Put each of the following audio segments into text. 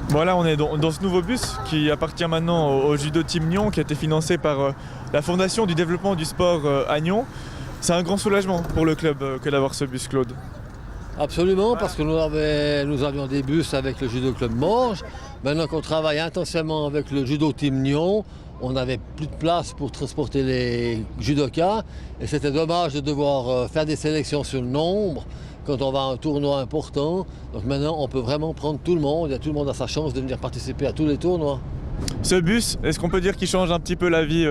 Voilà, on est dans ce nouveau bus qui appartient maintenant au Judo Team Nyon, qui a été financé par la Fondation du développement du sport à Nyon. C'est un grand soulagement pour le club que d'avoir ce bus, Claude. Absolument, parce que nous avions des bus avec le Judo Club Morges. Maintenant qu'on travaille intensément avec le Judo Team Nyon, on n'avait plus de place pour transporter les judokas. Et c'était dommage de devoir faire des sélections sur le nombre quand on va à un tournoi important. Donc maintenant, on peut vraiment prendre tout le monde. Et tout le monde a sa chance de venir participer à tous les tournois. Ce bus, est-ce qu'on peut dire qu'il change un petit peu la vie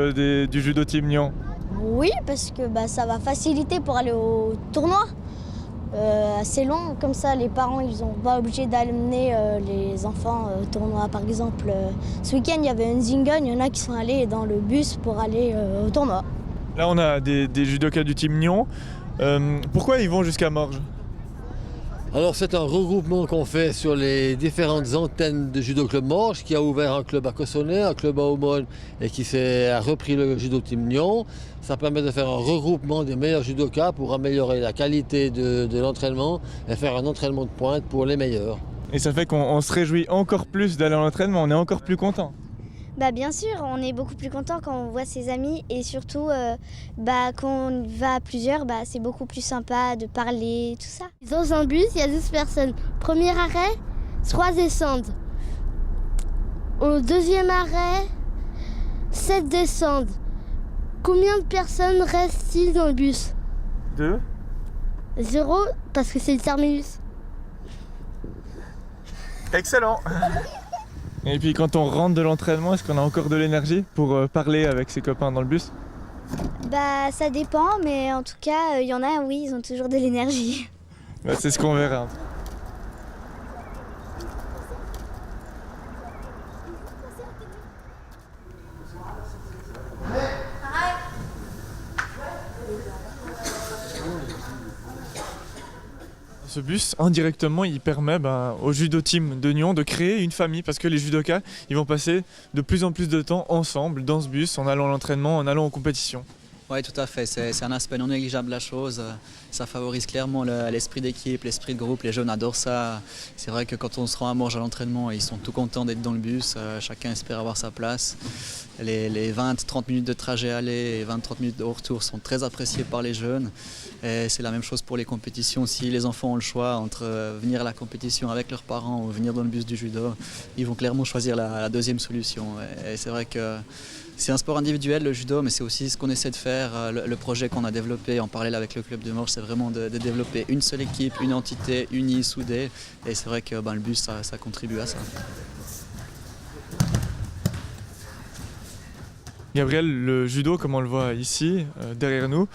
du Judo Team Nyon? Oui, parce que ça va faciliter pour aller au tournoi. Assez long, comme ça les parents ils sont pas obligés d'amener les enfants au tournoi. Par exemple, ce week-end il y avait un Zingen, il y en a qui sont allés dans le bus pour aller au tournoi. Là on a des judokas du Team Nyon. Pourquoi ils vont jusqu'à Morges? Alors c'est un regroupement qu'on fait sur les différentes antennes de Judo Club Morges, qui a ouvert un club à Cossonay, un club à Aumône et qui a repris le Judo Team Nyon. Ça permet de faire un regroupement des meilleurs judokas pour améliorer la qualité de l'entraînement et faire un entraînement de pointe pour les meilleurs. Et ça fait qu'on se réjouit encore plus d'aller à l'entraînement, on est encore plus content. Bien sûr, on est beaucoup plus content quand on voit ses amis et surtout quand on va à plusieurs, c'est beaucoup plus sympa de parler, tout ça. Dans un bus, il y a 12 personnes. Premier arrêt, 3 descendent. Au deuxième arrêt, 7 descendent. Combien de personnes restent-ils dans le bus? 2. 0, parce que c'est le terminus. Excellent. Et puis quand on rentre de l'entraînement, est-ce qu'on a encore de l'énergie pour parler avec ses copains dans le bus? Ça dépend, mais en tout cas, il y en a, oui, ils ont toujours de l'énergie. C'est ce qu'on verra. Ce bus, indirectement, il permet au Judo Team de Nyon de créer une famille parce que les judokas, ils vont passer de plus en plus de temps ensemble dans ce bus, en allant à l'entraînement, en allant en compétition. Oui, tout à fait. C'est un aspect non négligeable de la chose. Ça favorise clairement l'esprit d'équipe, l'esprit de groupe. Les jeunes adorent ça. C'est vrai que quand on se rend à Morges à l'entraînement, ils sont tout contents d'être dans le bus. Chacun espère avoir sa place. Les 20-30 minutes de trajet aller et 20-30 minutes de retour sont très appréciés par les jeunes. Et c'est la même chose pour les compétitions. Si les enfants ont le choix entre venir à la compétition avec leurs parents ou venir dans le bus du judo, ils vont clairement choisir la deuxième solution. Et c'est vrai que c'est un sport individuel, le judo, mais c'est aussi ce qu'on essaie de faire. Le projet qu'on a développé en parallèle avec le club de Morges, c'est vraiment de développer une seule équipe, une entité unie, soudée. Et c'est vrai que le bus, ça contribue à ça. Gabriel, le judo, comme on le voit ici, derrière nous,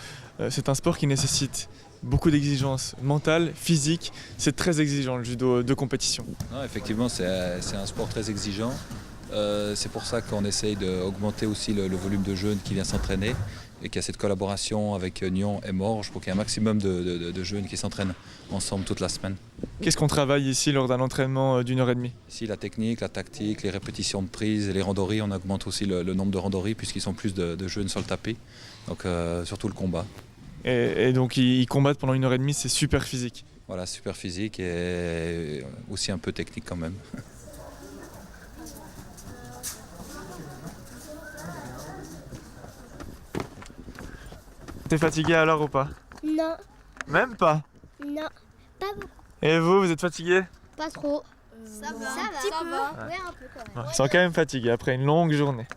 c'est un sport qui nécessite beaucoup d'exigences mentales, physiques. C'est très exigeant, le judo de compétition. Non, effectivement, c'est un sport très exigeant. C'est pour ça qu'on essaye d'augmenter aussi le volume de jeunes qui viennent s'entraîner et qu'il y a cette collaboration avec Nyon et Morges pour qu'il y ait un maximum de jeunes qui s'entraînent ensemble toute la semaine. Qu'est-ce qu'on travaille ici lors d'un entraînement d'une heure et demie? Ici, la technique, la tactique, les répétitions de prise et les randories, on augmente aussi le nombre de randories puisqu'ils sont plus de jeunes sur le tapis, donc surtout le combat. Et donc ils combattent pendant une heure et demie, c'est super physique. Voilà, super physique et aussi un peu technique quand même. T'es fatigué alors ou pas? Non, Même pas? non, pas beaucoup. Et vous êtes fatigué? Pas trop. Ça va, un petit peu. Ouais, un peu quand même. Ils sont quand même fatigués après une longue journée.